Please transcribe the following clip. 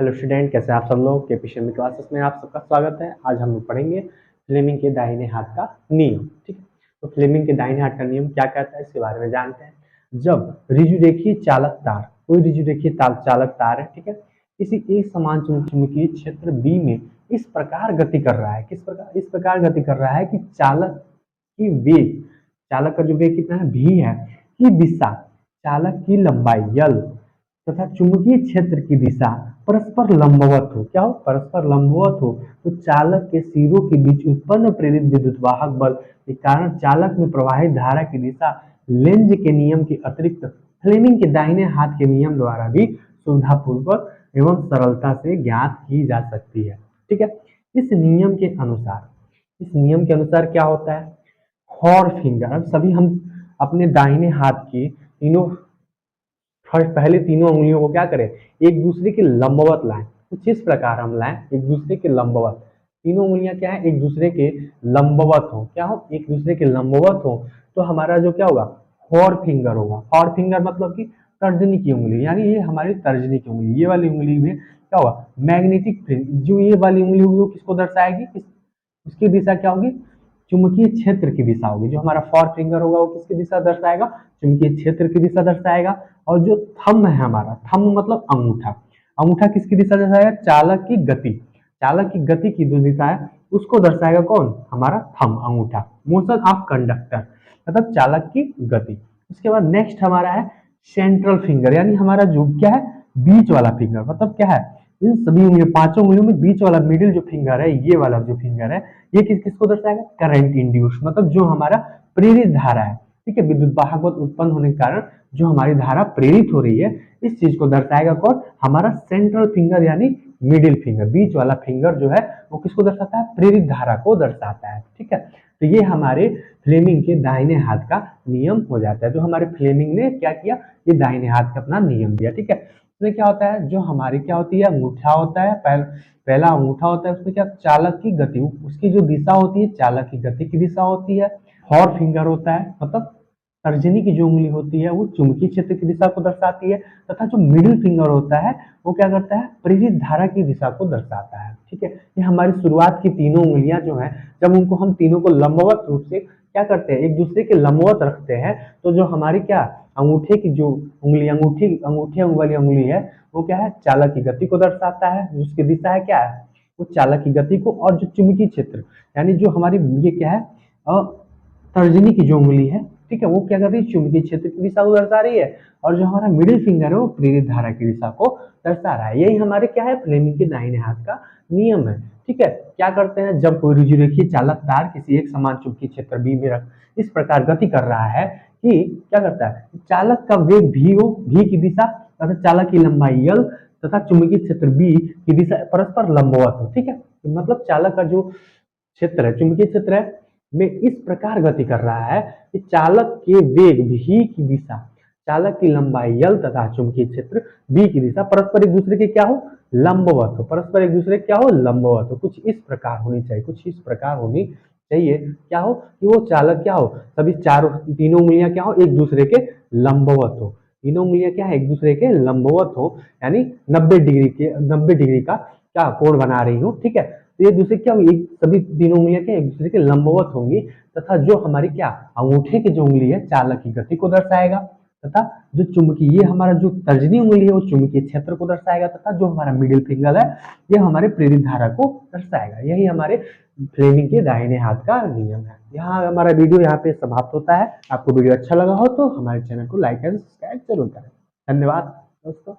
Hello student, कैसे आप सब लोग के पीछे में क्लासेस में आप सबका स्वागत है। आज हम लोग पढ़ेंगे फ्लेमिंग के दाहिने हाथ का नियम। ठीक है, तो फ्लेमिंग के दाहिने हाथ का नियम क्या कहता है इसके बारे में जानते हैं। जब रिजुरेखीय चालक तार, कोई रिजुरेखीय चालक तार है, ठीक है, किसी एक समान चुंबकीय क्षेत्र बी में इस प्रकार गति कर रहा है, इस प्रकार गति कर रहा है कि चालक की वेग, चालक का जो वेग कितना है v है, की दिशा, चालक की लंबाई l तथा चुंबकीय क्षेत्र की दिशा परस्पर लंबवत हो। क्या हो? परस्पर लंबवत हो। तो चालक के सिरों के बीच उत्पन्न प्रेरित विद्युत वाहक बल के कारण चालक में प्रवाहित धारा की दिशा लेंज के नियम के अतिरिक्त फ्लेमिंग के दाहिने हाथ के नियम द्वारा भी सुविधापूर्वक एवं सरलता से ज्ञात की जा सकती है। ठीक है, इस नियम के अनुसार क्या होता है, फोर फिंगर, अब सभी हम अपने दाहिने हाथ की तीनों पहले तीनों उंगलियों को क्या करें, एक दूसरे के लंबवत लाएं। कुछ इस प्रकार हम लाएं, एक दूसरे के लंबवत, तीनों उंगलियां क्या है, एक दूसरे के लंबवत हो। क्या हो? एक दूसरे के लंबवत हो। तो हमारा जो क्या होगा, फोर फिंगर होगा। फोर फिंगर मतलब कि तर्जनी की उंगली, यानी ये हमारी तर्जनी की उंगली, ये वाली उंगली में क्या होगा, मैग्नेटिक फील्ड, जो ये वाली उंगली होगी वो किसको दर्शाएगी, उसकी दिशा क्या होगी, चुंबकीय क्षेत्र की दिशा होगी। जो हमारा फोर फिंगर होगा वो किसकी दिशा दर्शाएगा, चुंबकीय क्षेत्र की दिशा दर्शाएगा। और जो थंब है हमारा, थंब मतलब अंगूठा, अंगूठा किसकी दिशा दर्शाएगा, चालक की गति, चालक की गति की जो दिशा है उसको दर्शाएगा कौन, हमारा थंब, अंगूठा। मोशन ऑफ कंडक्टर मतलब चालक की गति। उसके बाद नेक्स्ट हमारा है सेंट्रल फिंगर, यानी हमारा जो क्या है, बीच वाला फिंगर, मतलब क्या है, इन सभी उंगलियों, पांचों उंगलियों में बीच वाला मिडिल जो फिंगर है, ये वाला जो फिंगर है, ये किसको दर्शाएगा, करंट इंड्यूस, मतलब जो हमारा प्रेरित धारा है। ठीक है, विद्युत वाहक बल उत्पन्न होने के कारण जो हमारी धारा प्रेरित हो रही है, इस चीज को दर्शाएगा कौन, हमारा सेंट्रल फिंगर, यानी मिडिल फिंगर, बीच वाला फिंगर जो है वो किसको दर्शाता है, प्रेरित धारा को दर्शाता है। ठीक है, तो ये हमारे फ्लेमिंग के दाहिने हाथ का नियम हो जाता है। जो हमारे फ्लेमिंग ने क्या किया, ये दाहिने हाथ का अपना नियम दिया। ठीक है, इसमें क्या होता है, जो हमारी क्या होती है, अंगूठा होता है, पहला अंगूठा होता है, उसमें क्या, चालक की गति, उसकी जो दिशा होती है चालक की गति की दिशा होती है। फोर फिंगर होता है, मतलब तर्जनी की जो उंगली होती है वो चुंबकीय क्षेत्र की दिशा को दर्शाती है। तथा जो मिडिल फिंगर होता है वो क्या करता है, प्रेरित धारा की दिशा को दर्शाता है। ठीक है, ये हमारी शुरुआत की तीनों उंगलियां जो है, जब उनको हम तीनों को लंबवत रूप से क्या करते हैं, एक दूसरे के लंबवत रखते हैं, तो जो हमारी क्या, अंगूठे की जो उंगली, अंगूठे वाली उंगली है, वो क्या है, चालक की गति को दर्शाता है। उसकी दिशा है क्या है, वो चालक की गति को। और जो चुंबकीय क्षेत्र, यानी जो हमारी ये क्या है, तर्जनी की जो उंगली है, ठीक है, वो क्या कर रही है, चुंबकीय क्षेत्र की दिशा को दर्शा रही है। और जो हमारा मिडिल फिंगर है वो प्रेरित धारा की दिशा को दर्शा रहा है। यही हमारे क्या है, फ्लेमिंग के दाहिने हाथ का नियम है। ठीक है, क्या करते हैं, जब कोई रुजुरेखीय चालक तार किसी एक समान चुंबकीय क्षेत्र बी में रख इस प्रकार गति कर रहा है कि क्या करता है, चालक का वेग भी हो, भी की दिशा तथा चालक की लंबाई l तथा चुंबकीय क्षेत्र बी की दिशा परस्पर लंबवत हो। ठीक है, तो मतलब चालक का जो क्षेत्र है, चुंबकीय क्षेत्र है, में इस प्रकार गति कर रहा है कि चालक के वेग v की दिशा, चालक की लंबाई l तथा चुंबकीय क्षेत्र b की दिशा परस्पर एक दूसरे के क्या हो, लंबवत हो, परस्पर एक दूसरे क्या हो, लंबवत हो। कुछ इस प्रकार होनी चाहिए, कुछ इस प्रकार होनी चाहिए, क्या हो, कि वो चालक क्या हो, सभी चारों तीनों उंगलियां क्या हो, एक दूसरे के लंबवत हो, तीनों उंगलियां क्या है, एक दूसरे के लंबवत हो, यानी 90 डिग्री का क्या कोण बना रही हो। ठीक है, तो ये दूसरे क्या होगी, सभी तीनों उंगलियां क्या एक दूसरे के लंबवत होंगी। तथा जो हमारी क्या, अंगूठे की जो उंगली है चालक की गति को दर्शाएगा, तथा जो चुंबकीय, ये हमारा जो तर्जनी उंगली है वो चुंबकीय क्षेत्र को दर्शाएगा, तथा जो हमारा मिडिल फिंगर है ये हमारे प्रेरित धारा को दर्शाएगा। यही हमारे फ्लेमिंग के दाहिने हाथ का नियम है। यहाँ हमारा वीडियो यहाँ पे समाप्त होता है। आपको वीडियो अच्छा लगा हो तो हमारे चैनल को लाइक एंड सब्सक्राइब जरूर करें। धन्यवाद दोस्तों।